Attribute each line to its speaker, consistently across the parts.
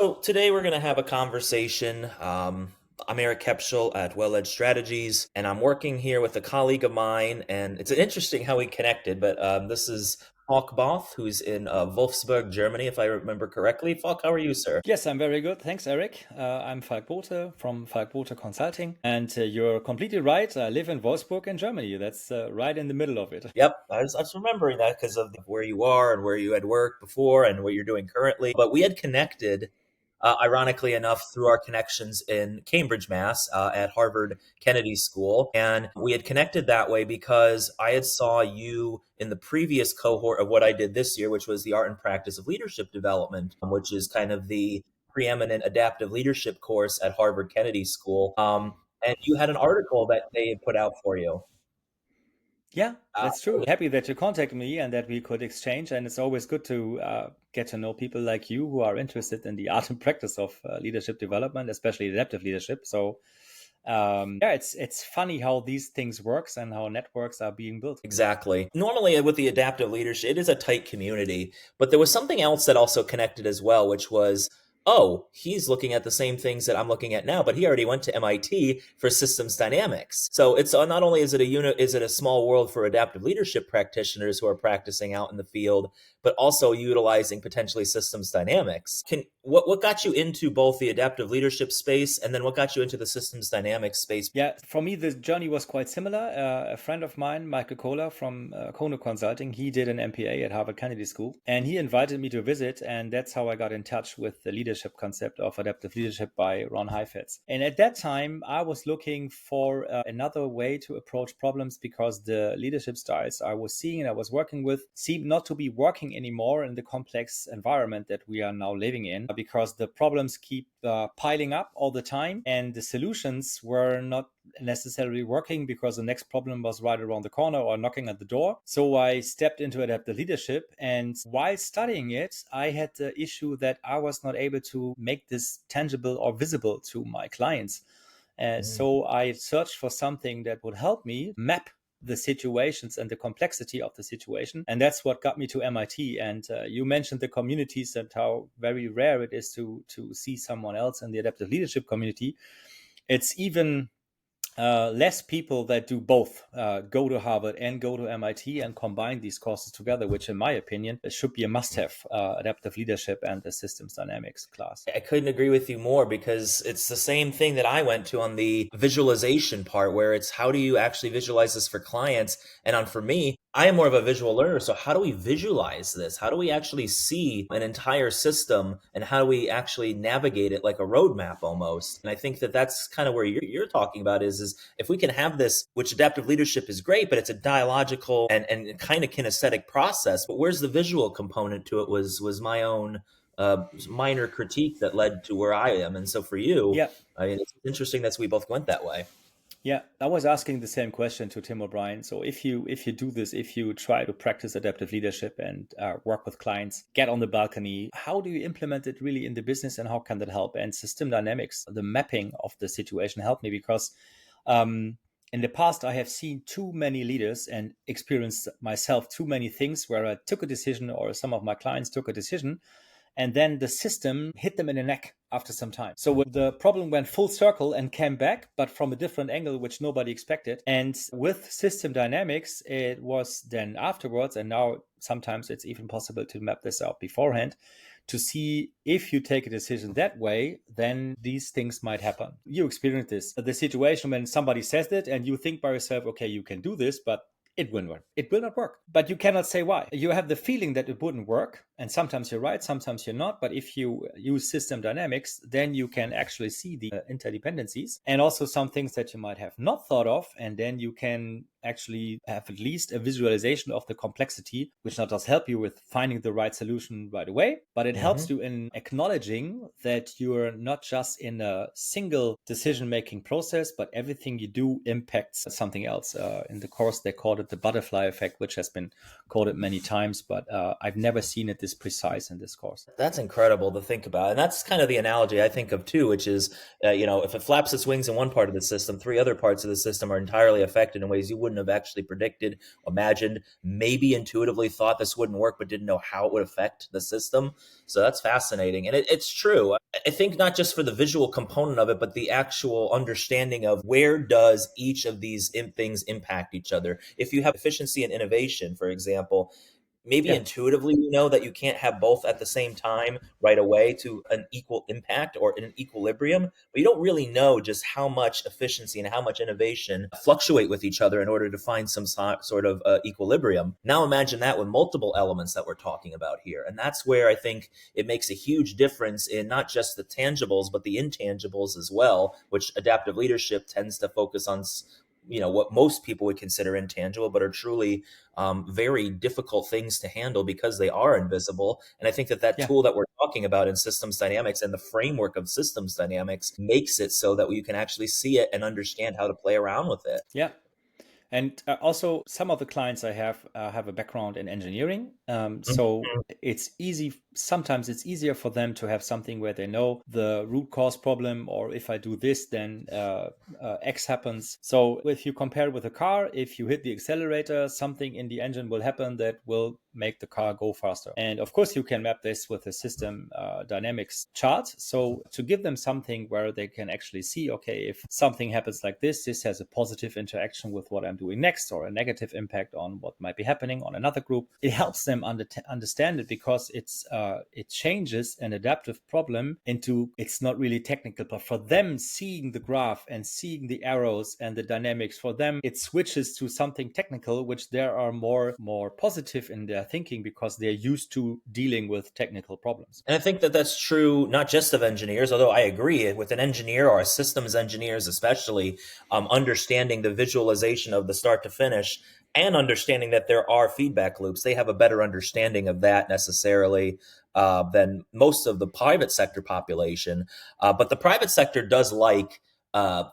Speaker 1: So today we're going to have a conversation. I'm Eric Kebschull at Well-Edged Strategies, and I'm working here with a colleague of mine. And it's interesting how we connected, but this is Falk Bothe, who's in Wolfsburg, Germany, if I remember correctly. Falk, how are you, sir?
Speaker 2: Yes, I'm very good. Thanks, Eric. I'm Falk Bothe from Falk Bothe Consulting. And you're completely right. I live in Wolfsburg in Germany. That's right in the middle of it.
Speaker 1: Yep, I was remembering that because of where you are and where you had worked before and what you're doing currently. But we had connected, ironically enough, through our connections in Cambridge, Mass, at Harvard Kennedy School, and we had connected that way because I had saw you in the previous cohort of what I did this year, which was the Art and Practice of Leadership Development, which is kind of the preeminent adaptive leadership course at Harvard Kennedy School. And you had an article that they had put out for you.
Speaker 2: Yeah,
Speaker 1: Uh,
Speaker 2: that's true. Happy that you contacted me and that we could exchange. And it's always good to get to know people like you who are interested in the art and practice of leadership development, especially adaptive leadership. So yeah, it's funny how these things works and how networks are being built.
Speaker 1: Exactly. Normally, with the adaptive leadership, it is a tight community, but there was something else that also connected as well, which was, oh, he's looking at the same things that I'm looking at now, but he already went to MIT for systems dynamics. So it's not only is it a unit, is it a small world for adaptive leadership practitioners who are practicing out in the field, but also utilizing potentially systems dynamics. What got you into both the adaptive leadership space and then what got you into the systems dynamics space?
Speaker 2: Yeah, for me, the journey was quite similar. A friend of mine, Michael Kohler from Kono Consulting, he did an MPA at Harvard Kennedy School, and he invited me to visit, and that's how I got in touch with the leadership concept of adaptive leadership by Ron Heifetz. And at that time, I was looking for another way to approach problems because the leadership styles I was seeing and I was working with seemed not to be working anymore in the complex environment that we are now living in because the problems keep piling up all the time and the solutions were not necessarily working because the next problem was right around the corner or knocking at the door. So I stepped into adaptive leadership, and while studying it, I had the issue that I was not able to make this tangible or visible to my clients. So I searched for something that would help me map the situations and the complexity of the situation. And that's what got me to MIT. And you mentioned the communities and how very rare it is to see someone else in the adaptive leadership community. It's even less people that do both, go to Harvard and go to MIT and combine these courses together, which in my opinion should be a must-have, adaptive leadership and the systems dynamics class.
Speaker 1: I couldn't agree with you more because it's the same thing that I went to on the visualization part, where it's how do you actually visualize this for clients? And for me, I am more of a visual learner. So how do we visualize this? How do we actually see an entire system and how do we actually navigate it like a roadmap almost? And I think that that's kind of where you're talking about is if we can have this, which adaptive leadership is great, but it's a dialogical and kind of kinesthetic process. But where's the visual component to it was my own minor critique that led to where I am. And so for you,
Speaker 2: Yeah.
Speaker 1: I mean, it's interesting that we both went that way.
Speaker 2: Yeah, I was asking the same question to Tim O'Brien. So if you do this, if you try to practice adaptive leadership and work with clients, get on the balcony, how do you implement it really in the business and how can that help? And system dynamics, the mapping of the situation helped me because in the past, I have seen too many leaders and experienced myself too many things where I took a decision or some of my clients took a decision and then the system hit them in the neck after some time. So the problem went full circle and came back, but from a different angle, which nobody expected. And with system dynamics, it was then afterwards, and now sometimes it's even possible to map this out beforehand, to see if you take a decision that way, then these things might happen. You experience this, the situation when somebody says it and you think by yourself, okay, you can do this, but it will not. It will not work. But you cannot say why. You have the feeling that it wouldn't work. And sometimes you're right, sometimes you're not. But if you use system dynamics, then you can actually see the interdependencies and also some things that you might have not thought of. And then you can actually have at least a visualization of the complexity, which not just help you with finding the right solution right away, but it helps you in acknowledging that you're not just in a single decision-making process, but everything you do impacts something else. In the course, they called it the butterfly effect, which has been quoted many times, but I've never seen it this precise in this course.
Speaker 1: That's incredible to think about. And that's kind of the analogy I think of too, which is, if it flaps its wings in one part of the system, three other parts of the system are entirely affected in ways you wouldn't wouldn't have actually predicted, imagined, maybe intuitively thought this wouldn't work, but didn't know how it would affect the system. So that's fascinating. And it's true. I think not just for the visual component of it, but the actual understanding of where does each of these things impact each other. If you have efficiency and innovation, for example, maybe
Speaker 2: Yeah.
Speaker 1: intuitively you know that you can't have both at the same time right away to an equal impact or in an equilibrium, but you don't really know just how much efficiency and how much innovation fluctuate with each other in order to find some sort of equilibrium. Now imagine that with multiple elements that we're talking about here, and that's where I think it makes a huge difference in not just the tangibles but the intangibles as well, which adaptive leadership tends to focus on, what most people would consider intangible, but are truly very difficult things to handle because they are invisible. And I think that
Speaker 2: Yeah.
Speaker 1: tool that we're talking about in systems dynamics and the framework of systems dynamics makes it so that you can actually see it and understand how to play around with it.
Speaker 2: Yeah. And also, some of the clients I have a background in engineering, so
Speaker 1: Mhm.
Speaker 2: it's easy. Sometimes it's easier for them to have something where they know the root cause problem, or if I do this, then X happens. So if you compare with a car, if you hit the accelerator, something in the engine will happen that will make the car go faster. And of course, you can map this with a system dynamics chart. So to give them something where they can actually see, okay, if something happens like this has a positive interaction with what I'm doing next, or a negative impact on what might be happening on another group. It helps them understand it, because it changes an adaptive problem into, it's not really technical, but for them, seeing the graph and seeing the arrows and the dynamics, for them it switches to something technical, which they are more positive in their thinking, because they're used to dealing with technical problems.
Speaker 1: And I think that that's true not just of engineers, although I agree with an engineer or a systems engineers, especially understanding the visualization of the start to finish and understanding that there are feedback loops. They have a better understanding of that necessarily than most of the private sector population. But the private sector does like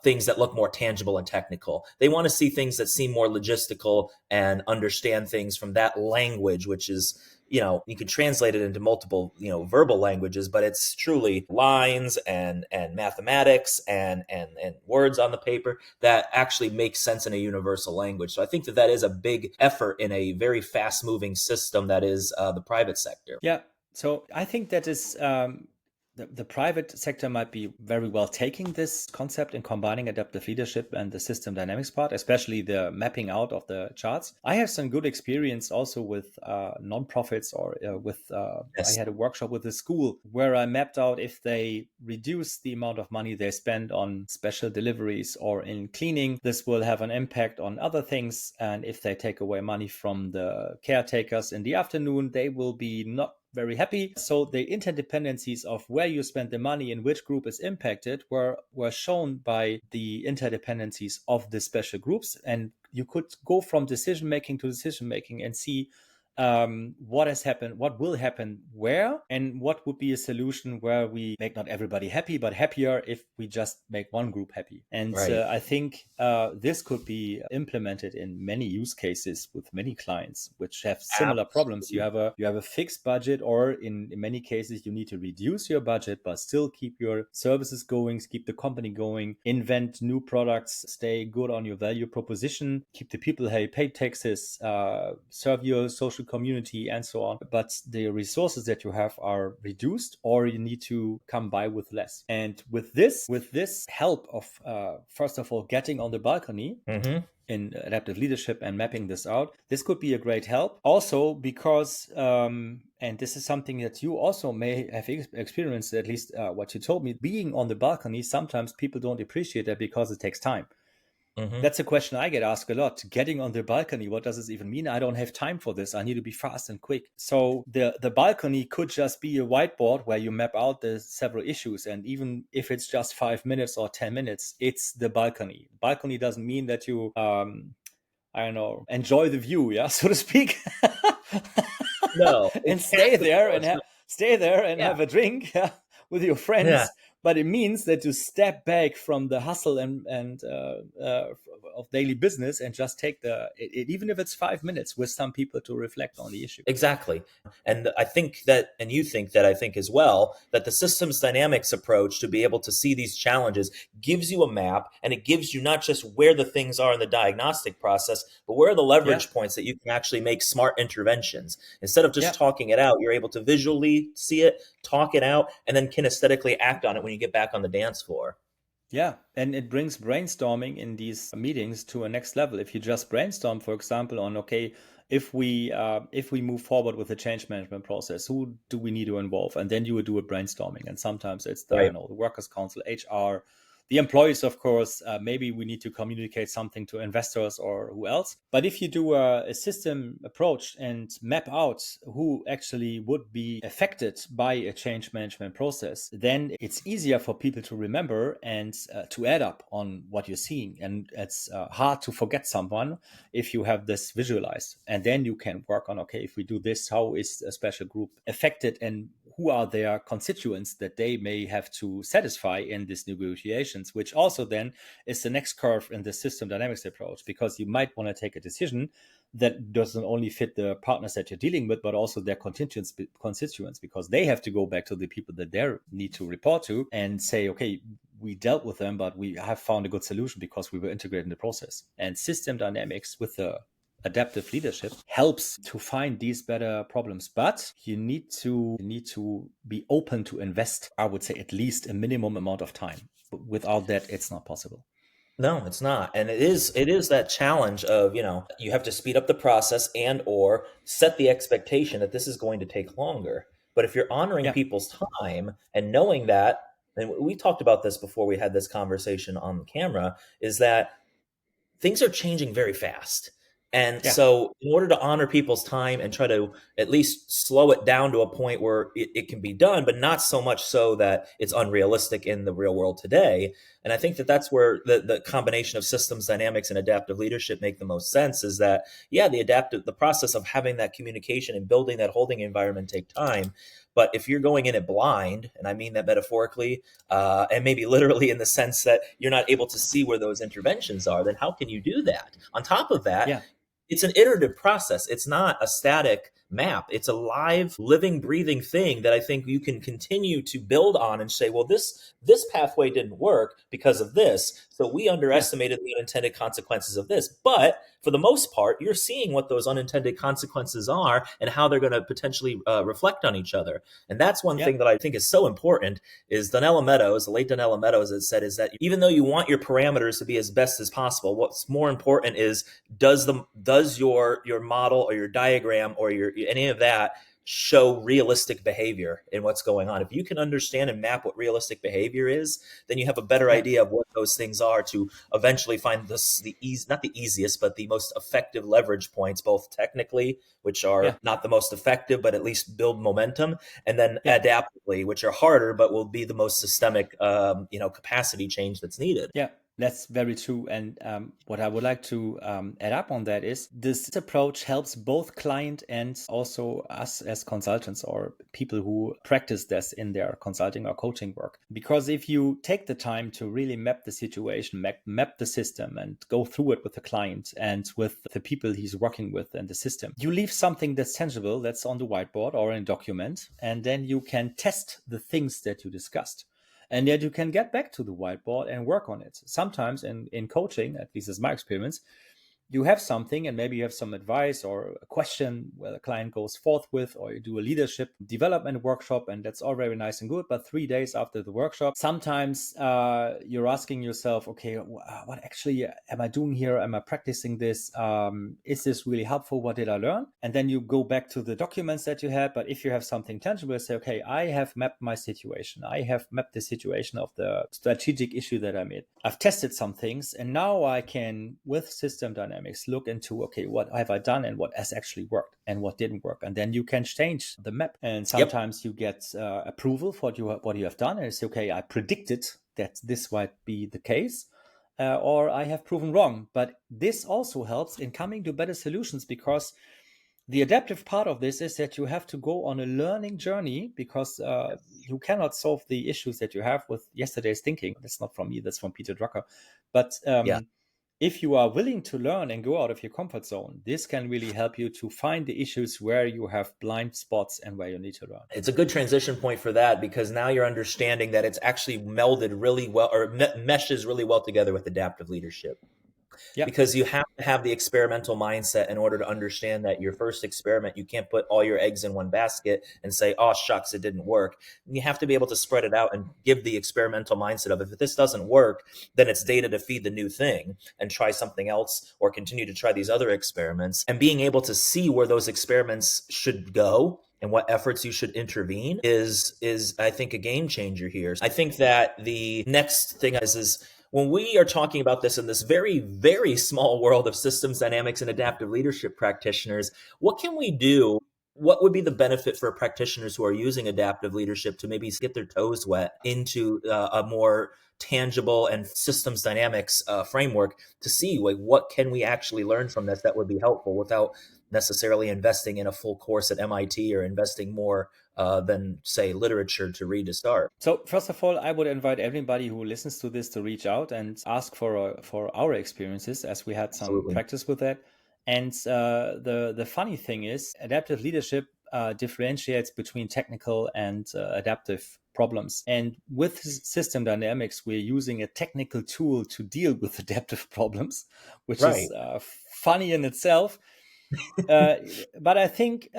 Speaker 1: things that look more tangible and technical. They want to see things that seem more logistical and understand things from that language, which is, you can translate it into multiple, verbal languages, but it's truly lines and mathematics and words on the paper that actually make sense in a universal language. So I think that is a big effort in a very fast moving system that is the private sector.
Speaker 2: Yeah. So I think that is the private sector might be very well taking this concept and combining adaptive leadership and the system dynamics part, especially the mapping out of the charts. I have some good experience also with nonprofits, or I
Speaker 1: Yes.
Speaker 2: had a workshop with a school where I mapped out, if they reduce the amount of money they spend on special deliveries or in cleaning, this will have an impact on other things. And if they take away money from the caretakers in the afternoon, they will be not very happy. So the interdependencies of where you spend the money and which group is impacted were shown by the interdependencies of the special groups. And you could go from decision making to decision making and see what has happened, what will happen where, and what would be a solution where we make not everybody happy, but happier if we just make one group happy. And
Speaker 1: Right.
Speaker 2: I think this could be implemented in many use cases with many clients which have similar problems. You have a fixed budget, or in many cases you need to reduce your budget but still keep your services going, keep the company going, invent new products, stay good on your value proposition, keep the people happy, pay taxes, serve your social community, and so on. But the resources that you have are reduced, or you need to come by with less. And with this help of first of all getting on the balcony
Speaker 1: Mm-hmm.
Speaker 2: in adaptive leadership and mapping this out, this could be a great help. Also because and this is something that you also may have experienced, at least what you told me, being on the balcony, sometimes people don't appreciate that because it takes time.
Speaker 1: Mm-hmm.
Speaker 2: That's a question I get asked a lot. Getting on the balcony, what does this even mean? I don't have time for this. I need to be fast and quick. So the balcony could just be a whiteboard where you map out the several issues. And even if it's just 5 minutes or 10 minutes, it's the balcony. Balcony doesn't mean that you, I don't know, enjoy the view, yeah, so to speak.
Speaker 1: No,
Speaker 2: And
Speaker 1: it's passive.
Speaker 2: stay there and
Speaker 1: It's not,
Speaker 2: have
Speaker 1: yeah.
Speaker 2: a drink, yeah, with your
Speaker 1: Yeah.
Speaker 2: friends. but it means that you step back from the hustle and of daily business and just take even if it's 5 minutes with some people to reflect on the issue.
Speaker 1: Exactly. And I think that, and you think that, I think as well, that the systems dynamics approach to be able to see these challenges gives you a map, and it gives you not just where the things are in the diagnostic process, but where are the
Speaker 2: Yeah,
Speaker 1: leverage points that you can actually make smart interventions. Instead of just
Speaker 2: yeah,
Speaker 1: talking it out, you're able to visually see it, talk it out, and then kinesthetically act on it when you get back on the dance floor.
Speaker 2: yeah. And it brings brainstorming in these meetings to a next level. If you just brainstorm, for example, on okay, if we move forward with the change management process, who do we need to involve? And then you would do a brainstorming. And sometimes it's the, I
Speaker 1: Right.
Speaker 2: don't know, the workers' council, HR, the employees, of course. Maybe we need to communicate something to investors or who else. But if you do a system approach and map out who actually would be affected by a change management process, then it's easier for people to remember and to add up on what you're seeing. And it's hard to forget someone if you have this visualized. And then you can work on, okay, if we do this, how is a special group affected and who are their constituents that they may have to satisfy in these negotiations, which also then is the next curve in the system dynamics approach, because you might want to take a decision that doesn't only fit the partners that you're dealing with, but also their constituents, because they have to go back to the people that they need to report to and say, okay, we dealt with them, but we have found a good solution because we were integrated in the process. And system dynamics with the adaptive leadership helps to find these better problems, but you need to be open to invest, I would say, at least a minimum amount of time. Without that, it's not possible.
Speaker 1: No, it's not. And it is that challenge of, you have to speed up the process and or set the expectation that this is going to take longer. But if you're honoring
Speaker 2: Yeah,
Speaker 1: people's time and knowing that, and we talked about this before we had this conversation on the camera, is that things are changing very fast. And
Speaker 2: yeah,
Speaker 1: so, in order to honor people's time and try to at least slow it down to a point where it can be done, but not so much so that it's unrealistic in the real world today. And I think that that's where the combination of systems dynamics and adaptive leadership make the most sense is that, yeah, the process of having that communication and building that holding environment take time. But if you're going in it blind, and I mean that metaphorically, and maybe literally in the sense that you're not able to see where those interventions are, then how can you do that? On top of that,
Speaker 2: yeah,
Speaker 1: it's an iterative process. It's not a static map. It's a live, living, breathing thing that I think you can continue to build on and say, well, this pathway didn't work because of this. So we
Speaker 2: yeah,
Speaker 1: underestimated the unintended consequences of this. But for the most part, you're seeing what those unintended consequences are and how they're going to potentially reflect on each other. And that's one
Speaker 2: yeah,
Speaker 1: thing that I think is so important is Donella Meadows, the late Donella Meadows has said is that even though you want your parameters to be as best as possible, what's more important is does your model or your diagram or your any of that show realistic behavior in what's going on. If you can understand and map what realistic behavior is, then you have a better
Speaker 2: yeah,
Speaker 1: idea of what those things are to eventually find the easy, not the easiest, but the most effective leverage points, both technically, which are
Speaker 2: yeah,
Speaker 1: not the most effective, but at least build momentum, and then
Speaker 2: yeah.
Speaker 1: adaptively, which are harder, but will be the most systemic, capacity change that's needed.
Speaker 2: Yeah, that's very true. And what I would like to add up on that is this approach helps both client and also us as consultants or people who practice this in their consulting or coaching work. Because if you take the time to really map the situation, map the system, and go through it with the client and with the people he's working with and the system, you leave something that's tangible, that's on the whiteboard or in a document, and then you can test the things that you discussed, and yet you can get back to the whiteboard and work on it. Sometimes in coaching, at least as my experience, you have something and maybe you have some advice or a question where the client goes forth with, or you do a leadership development workshop, and that's all very nice and good. But 3 days after the workshop, sometimes you're asking yourself, okay, what actually am I doing here? Am I practicing this? Is this really helpful? What did I learn? And then you go back to the documents that you had. But if you have something tangible, say, okay, I have mapped my situation. I have mapped the situation of the strategic issue that I'm in. I've tested some things, and now I can, with system dynamics, look into, okay, what have I done and what has actually worked and what didn't work, and then you can change the map. And
Speaker 1: Yep.
Speaker 2: sometimes you get approval for what you have done, and it's okay, I predicted that this might be the case, or I have proven wrong. But this also helps in coming to better solutions, because The adaptive part of this is that you have to go on a learning journey, because you cannot solve the issues that you have with yesterday's thinking. That's not from me, that's from Peter Drucker. But
Speaker 1: Yeah.
Speaker 2: if you are willing to learn and go out of your comfort zone, this can really help you to find the issues where you have blind spots and where you need to learn.
Speaker 1: It's a good transition point for that, because now you're understanding that it's actually melded really well, or meshes really well together with adaptive leadership,
Speaker 2: Yeah.
Speaker 1: because you have to have the experimental mindset in order to understand that your first experiment, you can't put all your eggs in one basket and say, oh, shucks, it didn't work. You have to be able to spread it out and give the experimental mindset of, if this doesn't work, then it's data to feed the new thing and try something else, or continue to try these other experiments. And being able to see where those experiments should go and what efforts you should intervene is I think a game changer here. I think that the next thing is when we are talking about this in this very, very small world of systems dynamics and adaptive leadership practitioners, what can we do? What would be the benefit for practitioners who are using adaptive leadership to maybe get their toes wet into a more tangible and systems dynamics framework, to see like what can we actually learn from this that would be helpful, without necessarily investing in a full course at MIT, or investing more than, say, literature to read to start.
Speaker 2: So first of all, I would invite everybody who listens to this to reach out and ask for our experiences, as we had some
Speaker 1: Absolutely.
Speaker 2: practice with that. And the funny thing is, adaptive leadership differentiates between technical and adaptive problems. And with system dynamics, we're using a technical tool to deal with adaptive problems, which
Speaker 1: Right.
Speaker 2: is funny in itself. uh, but I think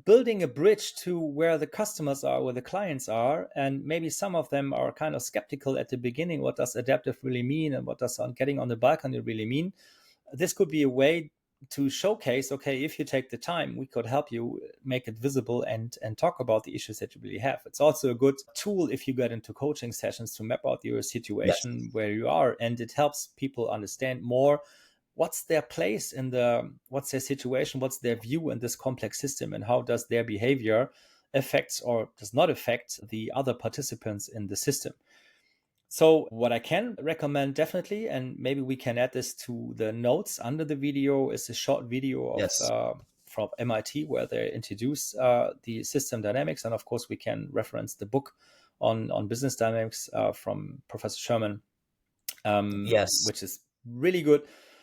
Speaker 2: building a bridge to where the customers are, where the clients are, and maybe some of them are kind of skeptical at the beginning. What does adaptive really mean, and what does getting on the balcony really mean? This could be a way to showcase, okay, if you take the time, we could help you make it visible and talk about the issues that you really have. It's also a good tool if you get into coaching sessions to map out your
Speaker 1: Yes.
Speaker 2: situation where you are, and it helps people understand more what's their place in what's their situation, what's their view in this complex system, and how does their behavior affects or does not affect the other participants in the system. So what I can recommend definitely, and maybe we can add this to the notes under the video, is a short video of
Speaker 1: Yes.
Speaker 2: from MIT where they introduce the system dynamics, and of course we can reference the book on business dynamics from Professor Sherman,
Speaker 1: Yes.
Speaker 2: which is really good.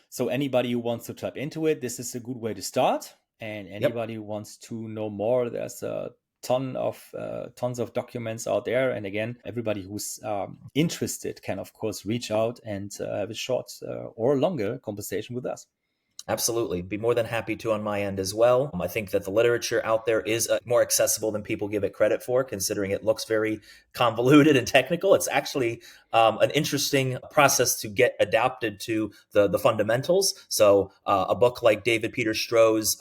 Speaker 2: So anybody who wants to tap into it, this is a good way to start. And
Speaker 1: Yep.
Speaker 2: anybody who wants to know more, there's a tons of documents out there. And again, everybody who's interested can, of course, reach out and have a short or longer conversation with us.
Speaker 1: Absolutely. Be more than happy to on my end as well. I think that the literature out there is more accessible than people give it credit for, considering it looks very convoluted and technical. It's actually an interesting process to get adapted to the fundamentals. So, a book like David Peter Stroh's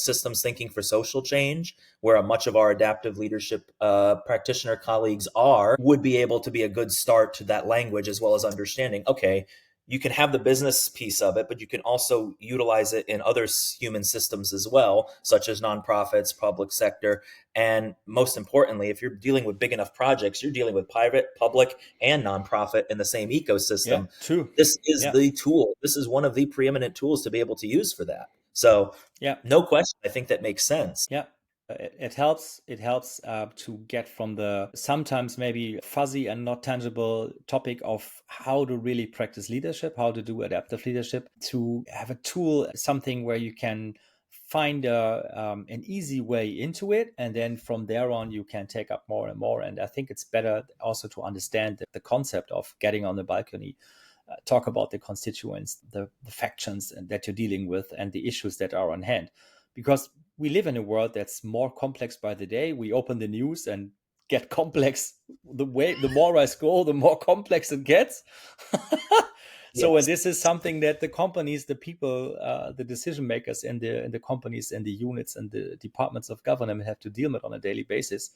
Speaker 1: Systems Thinking for Social Change, where much of our adaptive leadership practitioner colleagues are, would be able to be a good start to that language, as well as understanding, okay, you can have the business piece of it, but you can also utilize it in other human systems as well, such as nonprofits, public sector. And most importantly, if you're dealing with big enough projects, you're dealing with private, public, and nonprofit in the same
Speaker 2: Yeah,
Speaker 1: ecosystem.
Speaker 2: true.
Speaker 1: This is
Speaker 2: Yeah,
Speaker 1: the tool. This is one of the preeminent tools to be able to use for that. So,
Speaker 2: yeah.
Speaker 1: no question, I think that makes sense.
Speaker 2: Yeah, it helps. It helps to get from the sometimes maybe fuzzy and not tangible topic of how to really practice leadership, how to do adaptive leadership, to have a tool, something where you can find an easy way into it, and then from there on you can take up more and more. And I think it's better also to understand the concept of getting on the balcony. Talk about the constituents, the factions that you're dealing with, and the issues that are on hand, because we live in a world that's more complex by the day. We open the news and get complex. The more I scroll, the more complex it gets. So, and
Speaker 1: Yes.
Speaker 2: this is something that the companies, the people, the decision makers in the companies and the units and the departments of government have to deal with on a daily basis.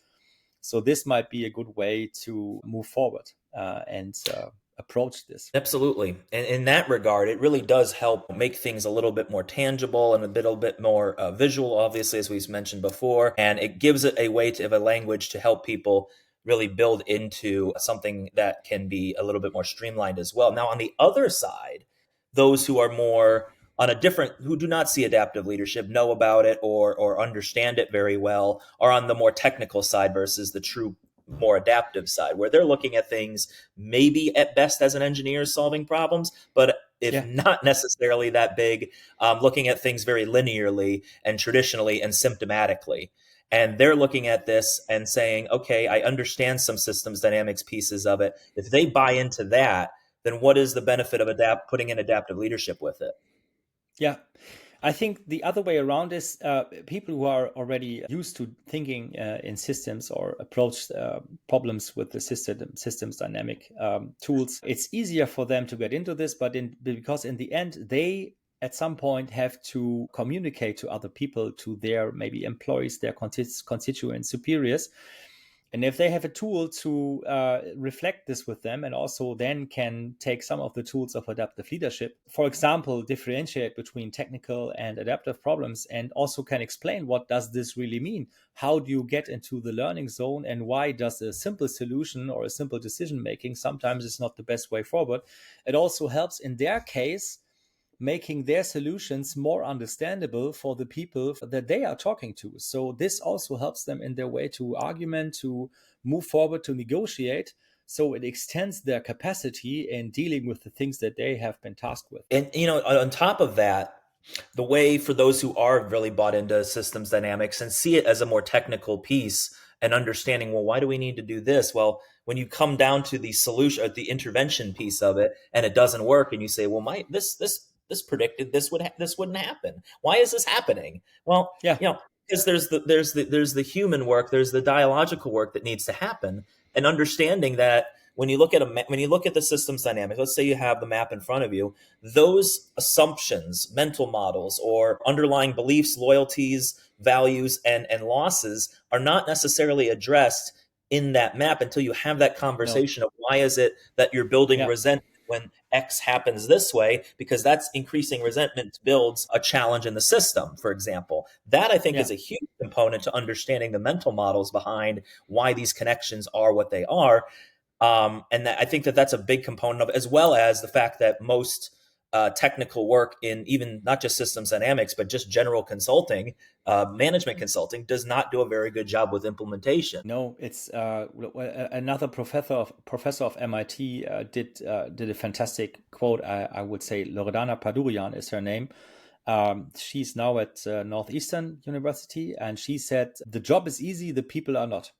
Speaker 2: So this might be a good way to move forward and approach this.
Speaker 1: Absolutely. And in that regard, it really does help make things a little bit more tangible and a little bit more visual, obviously, as we've mentioned before. And it gives it a way to have a language to help people really build into something that can be a little bit more streamlined as well. Now, on the other side, those who are more on a different, who do not see adaptive leadership, know about it or understand it very well, are on the more technical side versus the true more adaptive side, where they're looking at things maybe at best as an engineer solving problems, but if
Speaker 2: Yeah.
Speaker 1: not necessarily that big, looking at things very linearly and traditionally and symptomatically. And they're looking at this and saying, okay, I understand some systems dynamics pieces of it. If they buy into that, then what is the benefit of putting in adaptive leadership with it?
Speaker 2: Yeah. I think the other way around is people who are already used to thinking in systems or approach problems with the systems dynamic tools. It's easier for them to get into this, but because in the end they at some point have to communicate to other people, to their maybe employees, their constituents, superiors. And if they have a tool to reflect this with them, and also then can take some of the tools of adaptive leadership, for example, differentiate between technical and adaptive problems, and also can explain what does this really mean? How do you get into the learning zone, and why does a simple solution or a simple decision making sometimes is not the best way forward? It also helps in their case making their solutions more understandable for the people that they are talking to. So this also helps them in their way to argument, to move forward, to negotiate. So it extends their capacity in dealing with the things that they have been tasked with.
Speaker 1: And on top of that, the way for those who are really bought into systems dynamics and see it as a more technical piece and understanding, well, why do we need to do this? Well, when you come down to the solution, the intervention piece of it, and it doesn't work, and you say, well, my this predicted this wouldn't happen. Why is this happening? Well,
Speaker 2: Yeah.
Speaker 1: because there's the human work, there's the dialogical work that needs to happen, and understanding that when you look at when you look at the systems dynamics, let's say you have the map in front of you, those assumptions, mental models, or underlying beliefs, loyalties, values, and losses are not necessarily addressed in that map until you have that
Speaker 2: No.
Speaker 1: conversation of why is it that you're building
Speaker 2: Yeah.
Speaker 1: resentment when X happens this way, because that's increasing resentment builds a challenge in the system, for example. That I think
Speaker 2: Yeah.
Speaker 1: is a huge component to understanding the mental models behind why these connections are what they are. And I think that that's a big component of, as well as the fact that most technical work in even not just systems dynamics, but just general consulting, management consulting, does not do a very good job with implementation.
Speaker 2: No, it's another professor of MIT did a fantastic quote. I would say Loredana Padurian is her name. She's now at Northeastern University, and she said the job is easy, the people are not.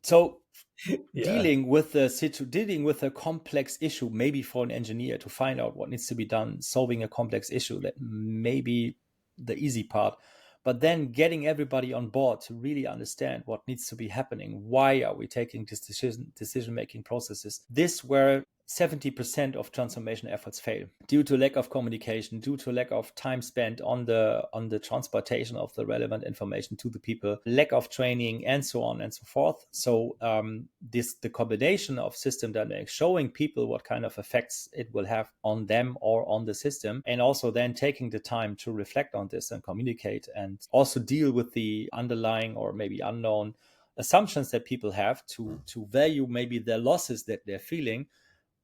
Speaker 2: So
Speaker 1: Yeah.
Speaker 2: dealing with a complex issue, maybe for an engineer to find out what needs to be done, solving a complex issue, that may be the easy part. But then getting everybody on board to really understand what needs to be happening, why are we taking this decision making processes, this where 70% of transformation efforts fail due to lack of communication, due to lack of time spent on the transportation of the relevant information to the people, lack of training, and so on and so forth. So the combination of system dynamics, showing people what kind of effects it will have on them or on the system, and also then taking the time to reflect on this and communicate, and also deal with the underlying or maybe unknown assumptions that people have to value maybe their losses that they're feeling,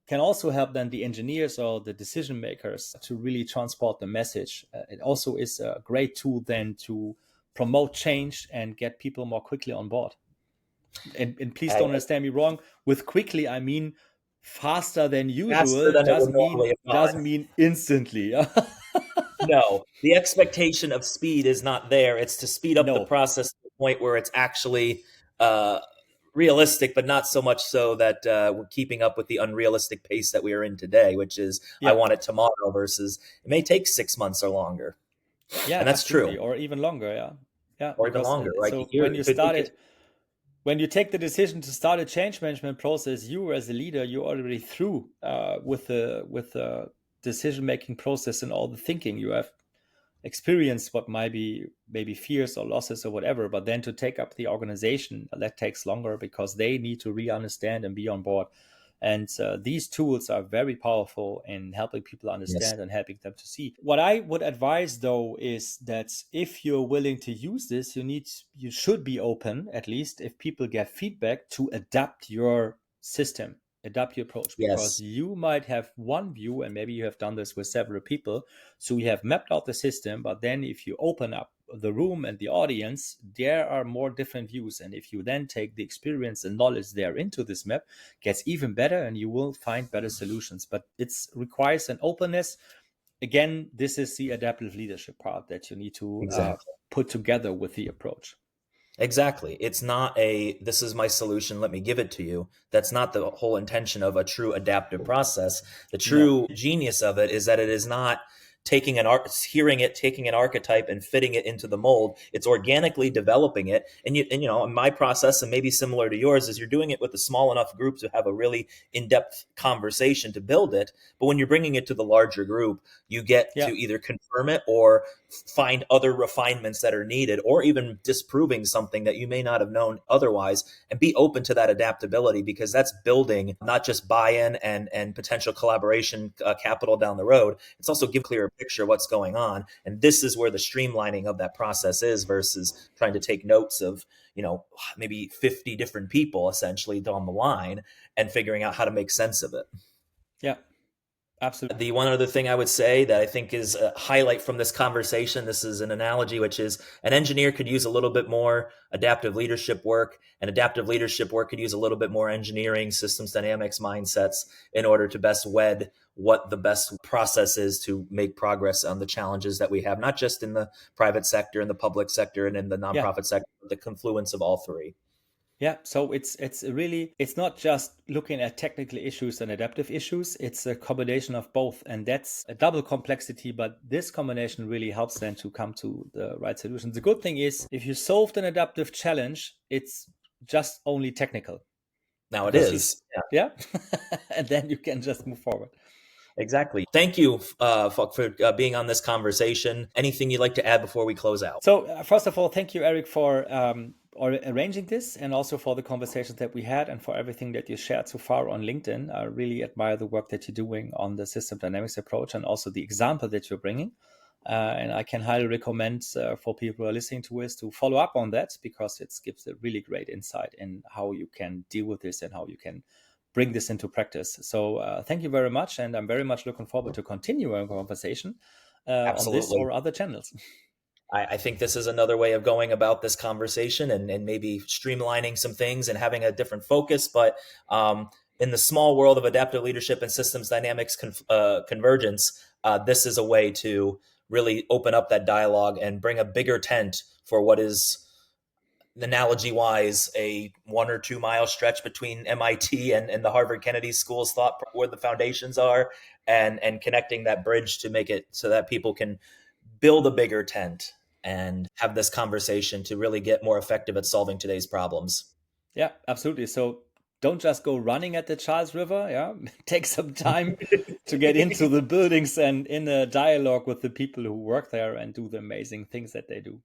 Speaker 2: can also help then the engineers or the decision makers to really transport the message. It also is a great tool then to promote change and get people more quickly on board. And please don't
Speaker 1: I,
Speaker 2: understand me wrong. With quickly, I mean faster than
Speaker 1: faster
Speaker 2: usual.
Speaker 1: than it would
Speaker 2: Doesn't mean
Speaker 1: normally have
Speaker 2: doesn't
Speaker 1: gone.
Speaker 2: mean instantly.
Speaker 1: No, the expectation of speed is not there. It's to speed up the
Speaker 2: No.
Speaker 1: process to the point where it's actually uh, realistic, but not so much so that we're keeping up with the unrealistic pace that we are in today, which is I
Speaker 2: Yeah.
Speaker 1: want it tomorrow versus it may take 6 months or longer.
Speaker 2: Yeah.
Speaker 1: And that's true,
Speaker 2: Absolutely. Or even longer. Yeah. Yeah.
Speaker 1: or even
Speaker 2: Because
Speaker 1: longer, right?
Speaker 2: so
Speaker 1: Here, it could,
Speaker 2: when you take the decision to start a change management process, you as a leader, you're already through with the decision making process and all the thinking. You have experienced what might be maybe fears or losses or whatever. But then to take up the organization, that takes longer because they need to re-understand and be on board. And these tools are very powerful in helping people
Speaker 1: yes,
Speaker 2: understand and helping them to see. What I would advise, though, is that if you're willing to use this, you should be open, at least if people get feedback, to adapt your system. adapt your approach, because
Speaker 1: Yes,
Speaker 2: you might have one view, and maybe you have done this with several people. So you have mapped out the system, but then if you open up the room and the audience, there are more different views. And if you then take the experience and knowledge there into this map, gets even better and you will find better solutions. But it requires an openness. Again, this is the adaptive leadership part that you need to
Speaker 1: exactly.
Speaker 2: put together with the approach.
Speaker 1: Exactly. It's not a, this is my solution, let me give it to you. That's not the whole intention of a true adaptive process. The
Speaker 2: No.
Speaker 1: true genius of it is that it is not taking an hearing it, taking an archetype and fitting it into the mold. It's organically developing it. And you know, my process, and maybe similar to yours, is you're doing it with a small enough group to have a really in-depth conversation to build it. But when you're bringing it to the larger group, you get
Speaker 2: Yeah.
Speaker 1: to either confirm it or find other refinements that are needed, or even disproving something that you may not have known otherwise, and be open to that adaptability, because that's building not just buy-in and potential collaboration capital down the road. It's also give clearer picture what's going on, and this is where the streamlining of that process is, versus trying to take notes of, you know, maybe 50 different people essentially down the line and figuring out how to make sense of it.
Speaker 2: Yeah. Absolutely.
Speaker 1: The one other thing I would say that I think is a highlight from this conversation, this is an analogy, which is an engineer could use a little bit more adaptive leadership work, and adaptive leadership work could use a little bit more engineering, systems dynamics mindsets in order to best wed what the best process is to make progress on the challenges that we have, not just in the private sector, in the public sector, and in the
Speaker 2: Yeah.
Speaker 1: nonprofit sector, but the confluence of all three.
Speaker 2: Yeah, so it's really, it's not just looking at technical issues and adaptive issues. It's a combination of both, and that's a double complexity. But this combination really helps then to come to the right solution. The good thing is, if you solved an adaptive challenge, it's just only technical,
Speaker 1: Now it
Speaker 2: because you,
Speaker 1: is. Yeah.
Speaker 2: yeah, and then you can just move forward.
Speaker 1: Exactly. Thank you, for being on this conversation. Anything you'd like to add before we close out?
Speaker 2: So, first of all, thank you, Eric, for arranging this, and also for the conversations that we had, and for everything that you shared so far on LinkedIn. I really admire the work that you're doing on the system dynamics approach, and also the example that you're bringing. And I can highly recommend for people who are listening to this to follow up on that, because it gives a really great insight in how you can deal with this and how you can bring this into practice. So thank you very much, and I'm very much looking forward to continuing our conversation on this
Speaker 1: Absolutely.
Speaker 2: or other channels.
Speaker 1: I think this is another way of going about this conversation, and maybe streamlining some things and having a different focus. But in the small world of adaptive leadership and systems dynamics convergence, this is a way to really open up that dialogue and bring a bigger tent for what is, analogy wise, a 1 or 2 mile stretch between MIT and the Harvard Kennedy School's thought, where the foundations are, and connecting that bridge to make it so that people can build a bigger tent and have this conversation to really get more effective at solving today's problems.
Speaker 2: Yeah, absolutely. So don't just go running at the Charles River. Yeah, take some time to get into the buildings and in a dialogue with the people who work there and do the amazing things that they do.